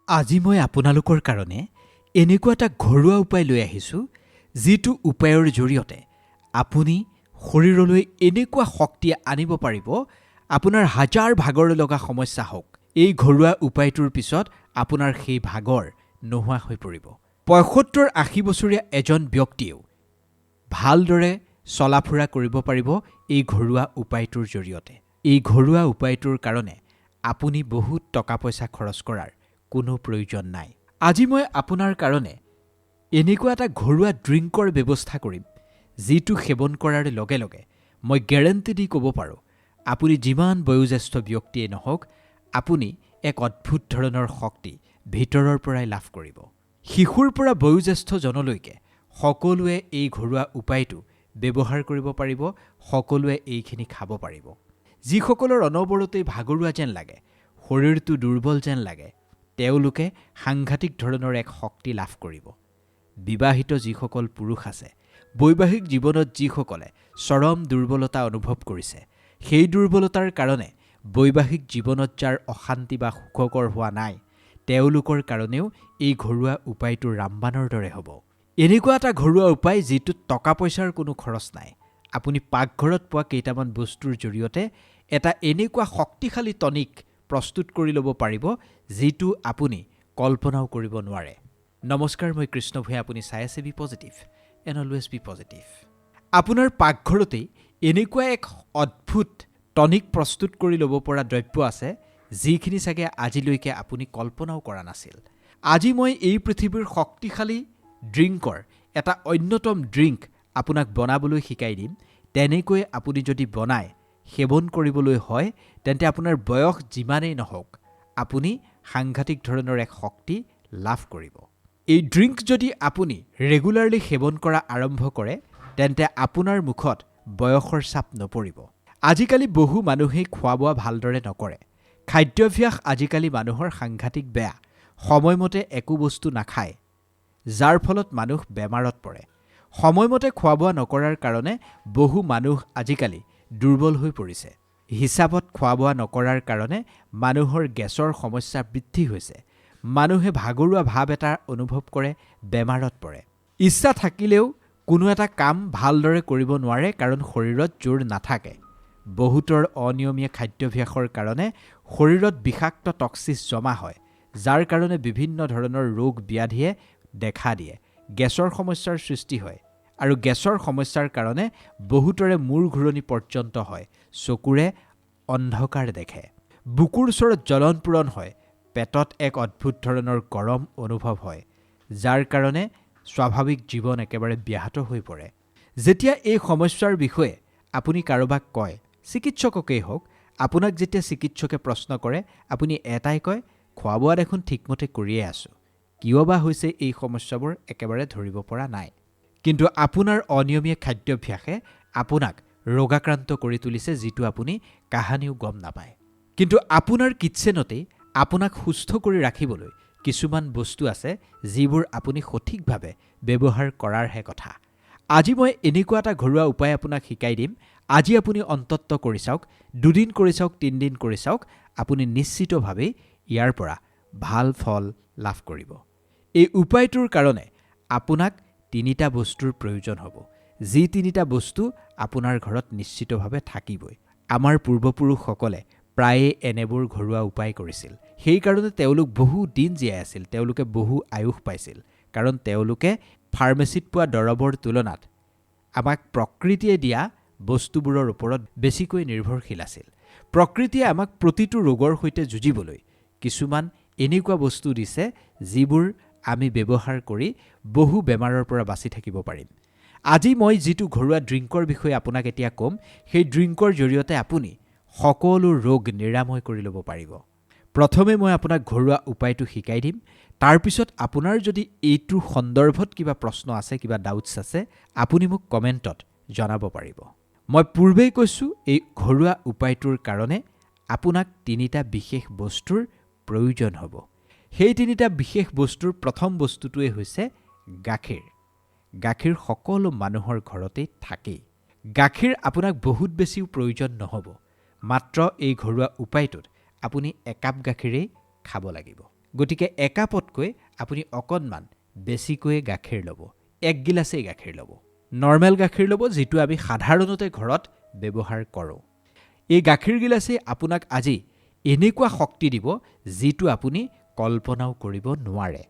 আজি মই আপোনালোকৰ কাৰণে এনেকুৱা এটা ঘৰুৱা উপায় লৈ আহিছোঁ, যিটো উপায়ৰ জৰিয়তে আপুনি শৰীৰলৈ এনেকুৱা শক্তি আনিব পাৰিব, আপোনাৰ হাজাৰ ভাগৰ লগা সমস্যা হওক, এই ঘৰুৱা উপায়টোৰ পিছত আপোনাৰ সেই ভাগৰ নোহোৱা হৈ পৰিব। ৭৫-৮০ বছৰীয়া এজন ব্যক্তিয়েও ভালদৰে চলাফুৰা কৰিব পাৰিব এই ঘৰুৱা উপায়টোৰ জৰিয়তে। এই ঘৰুৱা উপায়টোৰ কাৰণে আপুনি বহুত টকা পইচা খৰচ কৰাৰ কোনো প্ৰয়োজন নাই। আজি মই আপোনাৰ কাৰণে এনেকুৱা এটা ঘৰুৱা ড্ৰিংকৰ ব্যৱস্থা কৰিম, যিটো সেৱন কৰাৰ লগে লগে মই গেৰেণ্টি দি ক'ব পাৰোঁ, আপুনি যিমান বয়োজ্যেষ্ঠ ব্যক্তিয়ে নহওক, আপুনি এক অদ্ভুত ধৰণৰ শক্তি ভিতৰৰ পৰাই লাভ কৰিব। শিশুৰ পৰা বয়োজ্যেষ্ঠজনলৈকে সকলোৱে এই ঘৰুৱা উপায়টো ব্যৱহাৰ কৰিব পাৰিব, সকলোৱে এইখিনি খাব পাৰিব। যিসকলৰ অনবৰতেই ভাগৰুৱা যেন লাগে, শৰীৰটো দুৰ্বল যেন লাগে, তেওঁলোকে সাংঘাতিক ধৰণৰ এক শক্তি লাভ কৰিব। বিবাহিত যিসকল পুৰুষ আছে, বৈবাহিক জীৱনত যিসকলে চৰম দুৰ্বলতা অনুভৱ কৰিছে, সেই দুৰ্বলতাৰ কাৰণে বৈবাহিক জীৱনত যাৰ অশান্তি বা সুখকৰ হোৱা নাই, তেওঁলোকৰ কাৰণেও এই ঘৰুৱা উপায়টো ৰামবাণৰ দৰে হ'ব। এনেকুৱা এটা ঘৰুৱা উপায় যিটোত টকা পইচাৰ কোনো খৰচ নাই। আপুনি পাকঘৰত পোৱা কেইটামান বস্তুৰ জৰিয়তে এটা এনেকুৱা শক্তিশালী টনিক প্ৰস্তুত কৰি ল'ব পাৰিব, যিটো আপুনি কল্পনাও কৰিব নোৱাৰে। নমস্কাৰ, মই কৃষ্ণ ভূঞা। আপুনি চাই আছে be positive and always be positive. আপোনাৰ পাকঘৰতেই এনেকুৱা এক অদ্ভুত টনিক প্ৰস্তুত কৰি ল'ব পৰা দ্ৰব্য আছে, যিখিনি চাগে আজিলৈকে আপুনি কল্পনাও কৰা নাছিল। আজি মই এই পৃথিৱীৰ শক্তিশালী ড্ৰিংকৰ এটা অন্যতম ড্ৰিংক আপোনাক বনাবলৈ শিকাই দিম। তেনেকৈ আপুনি যদি বনায় সেৱন কৰিবলৈ হয়, তেন্তে আপোনাৰ বয়স যিমানেই নহওক, আপুনি সাংঘাতিক ধৰণৰ এক শক্তি লাভ কৰিব। এই ড্ৰিংক যদি আপুনি ৰেগুলাৰলি সেৱন কৰা আৰম্ভ কৰে, তেন্তে আপোনাৰ মুখত বয়সৰ ছাপ নপৰিব। আজিকালি বহু মানুহেই খোৱা বোৱা ভালদৰে নকৰে। খাদ্যাভ্যাস আজিকালি মানুহৰ সাংঘাতিক বেয়া। সময়মতে একো বস্তু নাখায়, যাৰ ফলত মানুহ বেমাৰত পৰে। সময়মতে খোৱা বোৱা নকৰাৰ কাৰণে বহু মানুহ আজিকালি দুৰ্বল হৈ পৰিছে। হিচাপত খোৱা বোৱা নকৰাৰ কাৰণে মানুহৰ গেছৰ সমস্যা বৃদ্ধি হৈছে। মানুহে ভাগৰুৱা ভাৱ এটা অনুভৱ কৰে, বেমাৰত পৰে। ইচ্ছা থাকিলেও কোনো এটা কাম ভালদৰে কৰিব নোৱাৰে, কাৰণ শৰীৰত জোৰ নাথাকে। বহুতৰ অনিয়মীয়া খাদ্যাভ্যাসৰ কাৰণে শৰীৰত বিষাক্ত টক্সিচ জমা হয়, যাৰ কাৰণে বিভিন্ন ধৰণৰ ৰোগ ব্যাধিয়ে দেখা দিয়ে। গেছৰ সমস্যাৰ সৃষ্টি হয়, আৰু গেছৰ সমস্যাৰ কাৰণে বহুতৰে মূৰ ঘূৰণি পৰ্যন্ত হয়, চকুৰে অন্ধকাৰ দেখে, বুকুৰ ওচৰত জ্বলন পূৰণ হয়, পেটত এক অদ্ভুত ধৰণৰ গৰম অনুভৱ হয়, যাৰ কাৰণে স্বাভাৱিক জীৱন একেবাৰে ব্যাহত হৈ পৰে। যেতিয়া এই সমস্যাৰ বিষয়ে আপুনি কাৰোবাক কয়, চিকিৎসককেই হওক, আপোনাক যেতিয়া চিকিৎসকে প্ৰশ্ন কৰে, আপুনি এটাই কয়, খোৱা বোৱা দেখোন ঠিকমতে কৰিয়ে আছোঁ, কিয় বা হৈছে এই সমস্যাবোৰ একেবাৰে ধৰিব পৰা নাই। কিন্তু আপোনাৰ অনিয়মীয়া খাদ্যাভ্যাসে আপোনাক ৰোগাক্ৰান্ত কৰি তুলিছে, যিটো আপুনি কাহানিও গম নাপায়। কিন্তু আপোনাৰ কিটচেনতেই আপোনাক সুস্থ কৰি ৰাখিবলৈ কিছুমান বস্তু আছে, যিবোৰ আপুনি সঠিকভাৱে ব্যৱহাৰ কৰাৰহে কথা। আজি মই এনেকুৱা এটা ঘৰুৱা উপায় আপোনাক শিকাই দিম। আজি আপুনি অন্তত কৰি চাওক, 2 দিন কৰি চাওক, 3 দিন কৰি চাওক, আপুনি নিশ্চিতভাৱেই ইয়াৰ পৰা ভাল ফল লাভ কৰিব। এই উপায়টোৰ কাৰণে আপোনাক 3টা বস্তুৰ প্ৰয়োজন হ'ব, যি 3টা বস্তু আপোনাৰ ঘৰত নিশ্চিতভাৱে থাকিবই। আমাৰ পূৰ্বপুৰুষসকলে প্ৰায়ে এনেবোৰ ঘৰুৱা উপায় কৰিছিল। সেইকাৰণে তেওঁলোক বহু দিন জীয়াই আছিল, তেওঁলোকে বহু আয়ুস পাইছিল, কাৰণ তেওঁলোকে ফাৰ্মেচিত পোৱা দৰৱৰ তুলনাত আমাক প্ৰকৃতিয়ে দিয়া বস্তুবোৰৰ ওপৰত বেছিকৈ নিৰ্ভৰশীল আছিল। প্ৰকৃতিয়ে আমাক প্ৰতিটো ৰোগৰ সৈতে যুঁজিবলৈ কিছুমান এনেকুৱা বস্তু দিছে, যিবোৰ আমি ব্যৱহাৰ কৰি বহু বেমাৰৰ পৰা বাচি থাকিব পাৰিম। আজি মই যিটো ঘৰুৱা ড্ৰিংকৰ বিষয়ে আপোনাক এতিয়া ক'ম, সেই ড্ৰিংকৰ জৰিয়তে আপুনি সকলো ৰোগ নিৰাময় কৰি ল'ব পাৰিব। প্ৰথমে মই আপোনাক ঘৰুৱা উপায়টো শিকাই দিম। তাৰপিছত আপোনাৰ যদি এইটোৰ সন্দৰ্ভত কিবা প্ৰশ্ন আছে, কিবা ডাউটছ আছে, আপুনি মোক কমেণ্টত জনাব পাৰিব। মই পূৰ্বেই কৈছোঁ, এই ঘৰুৱা উপায়টোৰ কাৰণে আপোনাক 3টা বিশেষ বস্তুৰ প্ৰয়োজন হ'ব। সেই 3টা বিশেষ বস্তুৰ প্ৰথম বস্তুটোৱে হৈছে গাখীৰ। গাখীৰ সকলো মানুহৰ ঘৰতেই থাকেই। গাখীৰ আপোনাক বহুত বেছিও প্ৰয়োজন নহ'ব। মাত্ৰ এই ঘৰুৱা উপায়টোত আপুনি 1 কাপ গাখীৰেই খাব লাগিব। গতিকে একাপতকৈ আপুনি অকণমান বেছিকৈ গাখীৰ ল'ব 1 গিলাচেই গাখীৰ ল'ব নৰ্মেল গাখীৰ ল'ব যিটো আমি সাধাৰণতে ঘৰত ব্যৱহাৰ কৰোঁ এই গাখীৰ গিলাচে আপোনাক আজি এনেকুৱা শক্তি দিব যিটো আপুনি কল্পনাও কৰিব নোৱাৰে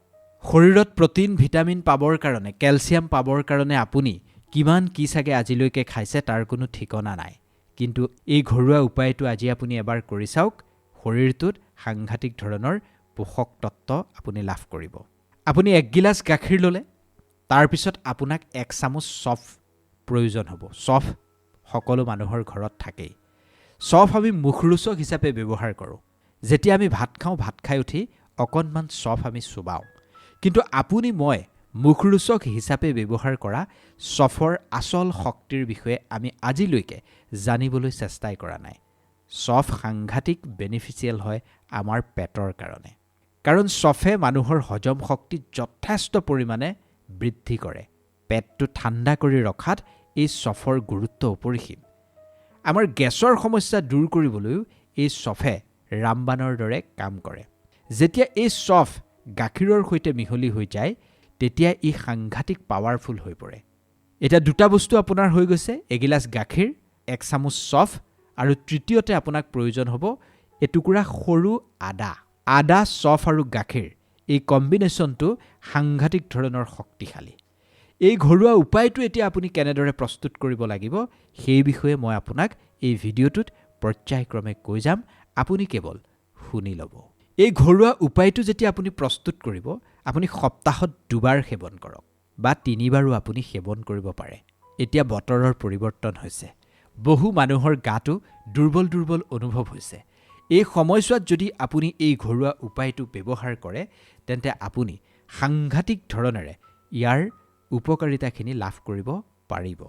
শৰীৰত প্ৰটিন ভিটামিন পাবৰ কাৰণে কেলছিয়াম পাবৰ কাৰণে আপুনি কিমান কি চাগে আজিলৈকে খাইছে তাৰ কোনো ঠিকনা নাই কিন্তু এই ঘৰুৱা উপায়টো আজি আপুনি এবাৰ কৰি চাওক শৰীৰটোত সাংঘাতিক ধৰণৰ পোষক তত্ত্ব আপুনি লাভ কৰিব আপুনি 1 গিলাচ গাখীৰ ল'লে তাৰ পিছত আপোনাক 1 চামুচ চফ প্ৰয়োজন হ'ব চফ সকলো মানুহৰ ঘৰত থাকেই চফ আমি মুখৰোচক হিচাপে ব্যৱহাৰ কৰোঁ যেতিয়া আমি ভাত খাওঁ ভাত খাই উঠি অকণমান চফ আমি চুবাওঁ কিন্তু আপুনি মই মুখৰোচক হিচাপে ব্যৱহাৰ কৰা চফৰ আচল শক্তিৰ বিষয়ে আমি আজিলৈকে জানিবলৈ চেষ্টাই কৰা নাই চফ সাংঘাতিক বেনিফিচিয়েল হয় আমাৰ পেটৰ কাৰণে কাৰণ চফে মানুহৰ হজম শক্তি যথেষ্ট পৰিমাণে বৃদ্ধি কৰে পেটটো ঠাণ্ডা কৰি ৰখাত এই চফৰ গুৰুত্ব অপৰিসীম আমাৰ গেছৰ সমস্যা দূৰ কৰিবলৈও এই চফে ৰামবানৰ দৰে কাম কৰে যেতিয়া এই চফ গাখীৰৰ সৈতে মিহলি হৈ যায় তেতিয়া ই সাংঘাতিক পাৱাৰফুল হৈ পৰে এটা দুটা বস্তু আপোনাৰ হৈ গৈছে এগিলাচ গাখীৰ 1 চামুচ চফ আৰু তৃতীয়তে আপোনাক প্ৰয়োজন হ'ব এটুকুৰা সৰু আদা চফ আৰু গাখীৰ এই কম্বিনেশ্যনটো সাংঘাতিক ধৰণৰ শক্তিশালী এই ঘৰুৱা উপায়টো এতিয়া আপুনি কেনেদৰে প্ৰস্তুত কৰিব লাগিব সেই বিষয়ে মই আপোনাক এই ভিডিঅ'টোত পৰ্যায়ক্ৰমে কৈ যাম আপুনি কেৱল শুনি ল'ব এই ঘৰুৱা উপায়টো যেতিয়া আপুনি প্ৰস্তুত কৰিব আপুনি সপ্তাহত 2 বাৰ সেৱন কৰক বা 3 বাৰো আপুনি সেৱন কৰিব পাৰে এতিয়া বতৰৰ পৰিৱৰ্তন হৈছে বহু মানুহৰ গাটো দুৰ্বল অনুভৱ হৈছে এই সময়ছোৱাত যদি আপুনি এই ঘৰুৱা উপায়টো ব্যৱহাৰ কৰে তেন্তে আপুনি সাংঘাতিক ধৰণেৰে ইয়াৰ উপকাৰিতাখিনি লাভ কৰিব পাৰিব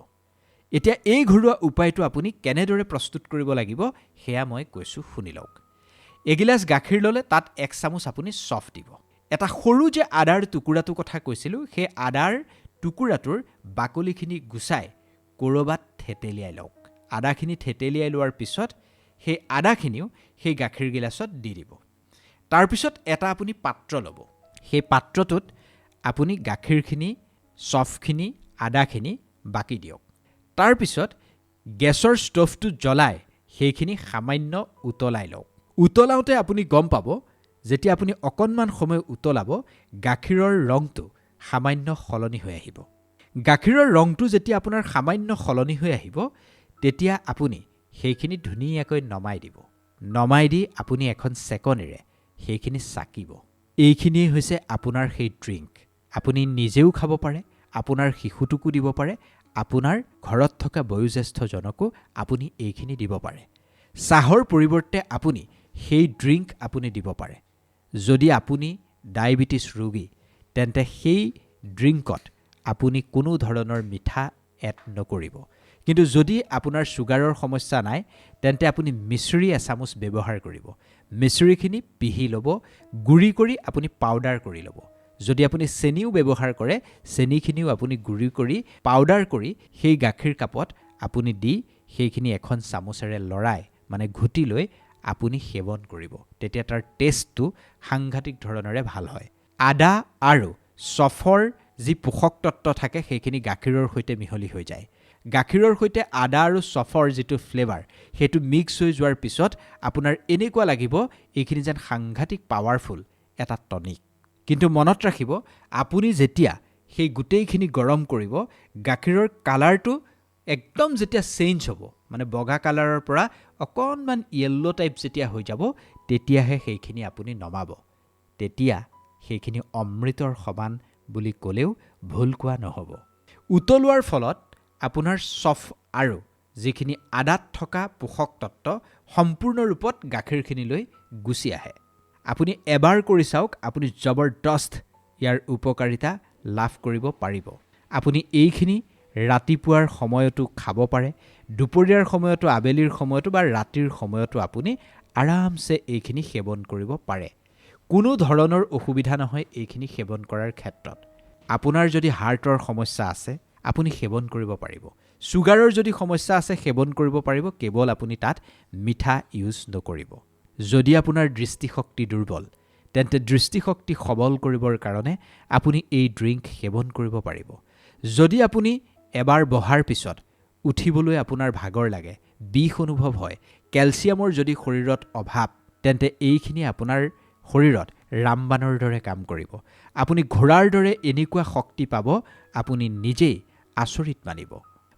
এতিয়া এই ঘৰুৱা উপায়টো আপুনি কেনেদৰে প্ৰস্তুত কৰিব লাগিব সেয়া মই কৈছোঁ শুনি লওক এগিলাচ গাখীৰ ল'লে তাত 1 চামুচ আপুনি চফ দিব এটা সৰু যে আদাৰ টুকুৰাটো কথা কৈছিলোঁ সেই আদাৰ টুকুৰাটোৰ বাকলিখিনি গুচাই কৰবাত থেতেলিয়াই লওক আদাখিনি থেতেলিয়াই লোৱাৰ পিছত সেই আদাখিনিও সেই গাখীৰ গিলাচত দি দিব তাৰপিছত এটা আপুনি পাত্ৰ ল'ব সেই পাত্ৰটোত আপুনি গাখীৰখিনি চফখিনি আদাখিনি বাকি দিয়ক তাৰপিছত গেছৰ ষ্টভটো জ্বলাই সেইখিনি সামান্য উতলাই লওক উতলাওতে আপুনি গম পাব যেতিয়া আপুনি অকণমান সময় উতলাব গাখীৰৰ ৰংটো সামান্য সলনি হৈ আহিব গাখীৰৰ ৰংটো যেতিয়া আপোনাৰ সামান্য সলনি হৈ আহিব তেতিয়া আপুনি সেইখিনি ধুনীয়াকৈ নমাই দি আপুনি এখন চেকনিৰে সেইখিনি চাকিব এইখিনিয়ে হৈছে আপোনাৰ সেই ড্ৰিংক আপুনি নিজেও খাব পাৰে আপোনাৰ শিশুটোকো দিব পাৰে আপোনাৰ ঘৰত থকা বয়োজ্যেষ্ঠজনকো আপুনি এইখিনি দিব পাৰে চাহৰ পৰিৱৰ্তে আপুনি সেই ড্ৰিংক আপুনি দিব পাৰে যদি আপুনি ডায়েবেটিছ ৰোগী তেন্তে সেই ড্ৰিংকত আপুনি কোনো ধৰণৰ মিঠা এড নকৰিব কিন্তু যদি আপোনাৰ সুগাৰৰ সমস্যা নাই তেন্তে আপুনি মিশ্ৰি এচামুচ ব্যৱহাৰ কৰিব মিশ্ৰিখিনি পিহি ল'ব গুড়ি কৰি আপুনি পাউডাৰ কৰি ল'ব যদি আপুনি চেনিও ব্যৱহাৰ কৰে চেনিখিনিও আপুনি গুড়ি কৰি পাউডাৰ কৰি সেই গাখীৰ কাপত আপুনি দি সেইখিনি এখন চামুচেৰে লৰাই মানে ঘুটি লৈ আপুনি সেৱন কৰিব তেতিয়া তাৰ টেষ্টটো সাংঘাতিক ধৰণেৰে ভাল হয় আদা আৰু চফৰ যি পোষক তত্ত্ব থাকে সেইখিনি গাখীৰৰ সৈতে মিহলি হৈ যায় গাখীৰৰ সৈতে আদা আৰু চফৰ যিটো ফ্লেভাৰ সেইটো মিক্স হৈ যোৱাৰ পিছত আপোনাৰ এনেকুৱা লাগিব এইখিনি যেন সাংঘাতিক পাৱাৰফুল এটা টনিক কিন্তু মনত ৰাখিব আপুনি যেতিয়া সেই গোটেইখিনি গৰম কৰিব গাখীৰৰ কালাৰটো একদম যেতিয়া চেঞ্জ হ'ব মানে বগা কালাৰৰ পৰা অকণমান য়েল্লো টাইপ যেতিয়া হৈ যাব তেতিয়াহে সেইখিনি আপুনি নমাব তেতিয়া সেইখিনি অমৃতৰ সমান বুলি ক'লেও ভুল কোৱা নহ'ব উতলোৱাৰ ফলত আপোনাৰ চফ আৰু যিখিনি আদাত থকা পোষক তত্ত্ব সম্পূৰ্ণ ৰূপত গাখীৰখিনিলৈ গুচি আহে আপুনি এবাৰ কৰি চাওক আপুনি জবৰদস্ত ইয়াৰ উপকাৰিতা লাভ কৰিব পাৰিব আপুনি এইখিনি ৰাতিপুৱাৰ সময়তো খাব পাৰে দুপৰীয়াৰ সময়তো আবেলিৰ সময়তো বা ৰাতিৰ সময়তো আপুনি আৰামছে এইখিনি সেৱন কৰিব পাৰে কোনো ধৰণৰ অসুবিধা নহয় এইখিনি সেৱন কৰাৰ ক্ষেত্ৰত আপোনাৰ যদি হাৰ্টৰ সমস্যা আছে আপুনি সেৱন কৰিব পাৰিব সুগাৰৰ যদি সমস্যা আছে সেৱন কৰিব পাৰিব কেৱল আপুনি তাত মিঠা ইউজ নকৰিব যদি আপোনাৰ দৃষ্টিশক্তি দুৰ্বল তেন্তে দৃষ্টিশক্তি সবল কৰিবৰ কাৰণে আপুনি এই ড্ৰিংক সেৱন কৰিব পাৰিব। যদি আপুনি এবাৰ বহাৰ পিছত উঠিবলৈ আপোনাৰ ভাগৰ লাগে, বিষ অনুভৱ হয়, কেলছিয়ামৰ যদি শৰীৰত অভাৱ, তেন্তে এইখিনি আপোনাৰ শৰীৰত ৰামবাণৰ দৰে কাম কৰিব। আপুনি ঘোঁৰাৰ দৰে এনেকুৱা শক্তি পাব, আপুনি নিজেই আচৰিত মানিব।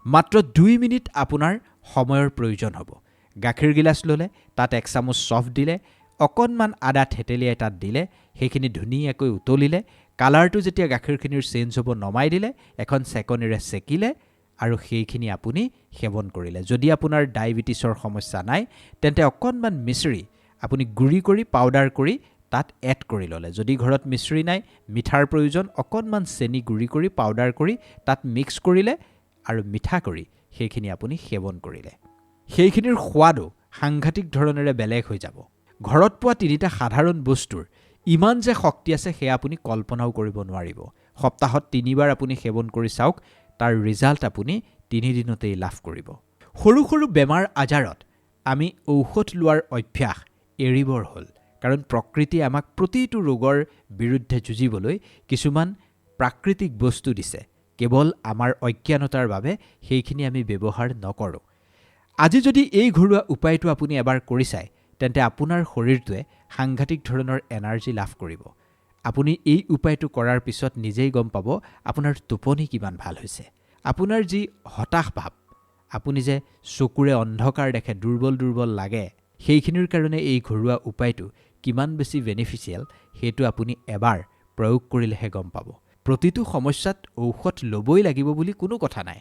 মাত্ৰ 2 মিনিট আপোনাৰ সময়ৰ প্ৰয়োজন হ'ব। গাখীৰ গিলাচ ল'লে, তাত 1 চামুচ চফ দিলে, অকণমান আদা থেতেলিয়াই তাত দিলে, সেইখিনি ধুনীয়াকৈ উতলিলে, কালাৰটো যেতিয়া গাখীৰখিনিৰ চেঞ্জ হ'ব নমাই দিলে, এখন চেকনিৰে চেকিলে আৰু সেইখিনি আপুনি সেৱন কৰিলে। যদি আপোনাৰ ডায়েবেটিছৰ সমস্যা নাই, তেন্তে অকণমান মিশ্ৰি আপুনি গুড়ি কৰি পাউডাৰ কৰি তাত এড কৰি ল'লে। যদি ঘৰত মিশ্ৰি নাই, মিঠাৰ প্ৰয়োজন, অকণমান চেনি গুড়ি কৰি পাউডাৰ কৰি তাত মিক্স কৰিলে আৰু মিঠা কৰি সেইখিনি আপুনি সেৱন কৰিলে। সেইখিনিৰ সোৱাদো সাংঘাতিক ধৰণেৰে বেলেগ হৈ যাব। ঘৰত পোৱা 3টা সাধাৰণ বস্তুৰ ইমান যে শক্তি আছে সেয়া আপুনি কল্পনাও কৰিব নোৱাৰিব। সপ্তাহত 3 বাৰ আপুনি সেৱন কৰি চাওক, তাৰ ৰিজাল্ট আপুনি 3 দিনতেই লাভ কৰিব। সৰু সৰু বেমাৰ আজাৰত আমি ঔষধ লোৱাৰ অভ্যাস এৰিবৰ হ'ল, কাৰণ প্ৰকৃতিয়ে আমাক প্ৰতিটো ৰোগৰ বিৰুদ্ধে যুঁজিবলৈ কিছুমান প্ৰাকৃতিক বস্তু দিছে। কেৱল আমাৰ অজ্ঞানতাৰ বাবে সেইখিনি আমি ব্যৱহাৰ নকৰোঁ। আজি যদি এই ঘৰুৱা উপায়টো আপুনি এবাৰ কৰি চায়, তেন্তে আপোনাৰ শৰীৰটোৱে সাংঘাতিক ধৰণৰ এনাৰ্জি লাভ কৰিব। আপুনি এই উপায়টো কৰাৰ পিছত নিজেই গম পাব আপোনাৰ টোপনি কিমান ভাল হৈছে। আপোনাৰ যি হতাশ ভাৱ, আপুনি যে চকুৰে অন্ধকাৰ দেখে, দুৰ্বল দুৰ্বল লাগে, সেইখিনিৰ কাৰণে এই ঘৰুৱা উপায়টো কিমান বেছি বেনিফিচিয়েল সেইটো আপুনি এবাৰ প্ৰয়োগ কৰিলেহে গম পাব। প্ৰতিটো সমস্যাত ঔষধ ল'বই লাগিব বুলি কোনো কথা নাই।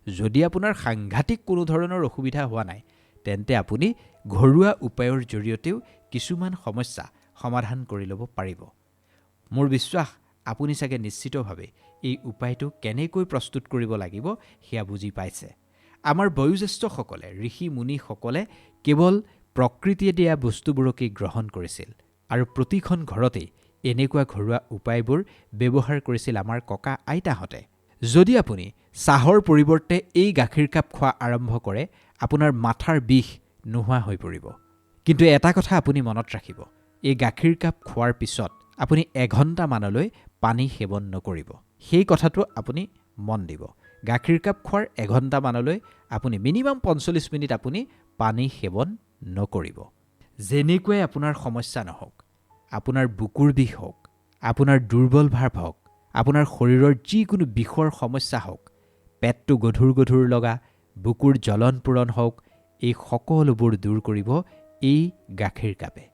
যদি আপোনাৰ সাংঘাতিক কোনো ধৰণৰ অসুবিধা হোৱা নাই, তেন্তে আপুনি ঘৰুৱা উপায়ৰ জৰিয়তেও কিছুমান সমস্যা সমাধান কৰি ল'ব পাৰিব। মোৰ বিশ্বাস আপুনি চাগে নিশ্চিতভাৱে এই উপায়টো কেনেকৈ প্ৰস্তুত কৰিব লাগিব সেয়া বুজি পাইছে। আমাৰ বয়োজ্যেষ্ঠসকলে, ঋষি মুনিসকলে কেৱল প্ৰকৃতিয়ে দিয়া বস্তুবোৰকেই গ্ৰহণ কৰিছিল আৰু প্ৰতিখন ঘৰতেই এনেকুৱা ঘৰুৱা উপায়বোৰ ব্যৱহাৰ কৰিছিল আমাৰ ককা আইতাহঁতে। যদি আপুনি চাহৰ পৰিৱৰ্তে এই গাখীৰ কাপ খোৱা আৰম্ভ কৰে, আপোনাৰ মাথাৰ বিষ নোহোৱা হৈ পৰিব। কিন্তু এটা কথা আপুনি মনত ৰাখিব, এই গাখীৰ কাপ খোৱাৰ পিছত আপুনি 1 ঘণ্টামানলৈ পানী সেৱন নকৰিব। সেই কথাটো আপুনি মন দিব। গাখীৰ কাপ খোৱাৰ 1 ঘণ্টামানলৈ আপুনি মিনিমাম 45 মিনিট আপুনি পানী সেৱন নকৰিব। যেনেকুৱাই আপোনাৰ সমস্যা নহওক, আপোনাৰ বুকুৰ বিষ হওক, আপোনাৰ দুৰ্বল ভাৱ হওক, আপোনাৰ শৰীৰৰ যিকোনো বিষৰ সমস্যা হওক, পেটটো গধুৰ গধুৰ লগা, বুকুৰ জ্বলন পূৰণ হওক, এই সকলোবোৰ দূৰ কৰিব এই গাখীৰ কাপে।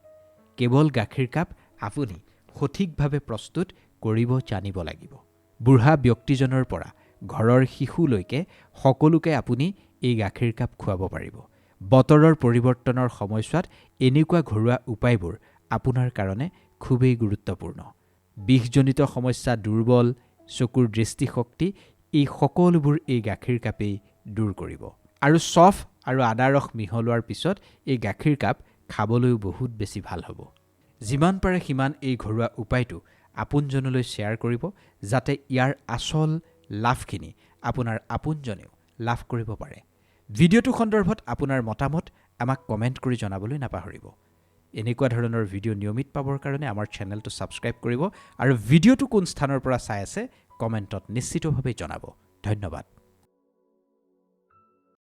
কেৱল গাখীৰ কাপ আপুনি সঠিকভাৱে প্ৰস্তুত কৰিব জানিব লাগিব। বুঢ়া ব্যক্তিজনৰ পৰা ঘৰৰ শিশুলৈকে সকলোকে আপুনি এই গাখীৰ কাপ খুৱাব পাৰিব। বতৰৰ পৰিৱৰ্তনৰ সময়ছোৱাত এনেকুৱা ঘৰুৱা উপায়বোৰ আপোনাৰ কাৰণে খুবেই গুৰুত্বপূৰ্ণ। বিষজনিত সমস্যা, দুৰ্বল, চকুৰ দৃষ্টিশক্তি, এই সকলোবোৰ এই গাখীৰ কাপেই দূৰ কৰিব। আৰু চফ আৰু আদা ৰস মিহলোৱাৰ পিছত এই গাখীৰ কাপ খাবলৈও বহুত বেছি ভাল হ'ব। যিমান পাৰে সিমান এই ঘৰুৱা উপায়টো আপোনজনলৈ শ্বেয়াৰ কৰিব, যাতে ইয়াৰ আচল লাভখিনি আপোনাৰ আপোনজনেও লাভ কৰিব পাৰে। ভিডিঅ'টো সন্দৰ্ভত আপোনাৰ মতামত আমাক কমেণ্ট কৰি জনাবলৈ নাপাহৰিব। এনেকুৱা ধৰণৰ ভিডিঅ' নিয়মিত পাবৰ কাৰণে আমাৰ চেনেলটো ছাবস্ক্ৰাইব কৰিব আৰু ভিডিঅ'টো কোন স্থানৰ পৰা চাই আছে কমেণ্টত নিশ্চিতভাৱে জনাব। ধন্যবাদ।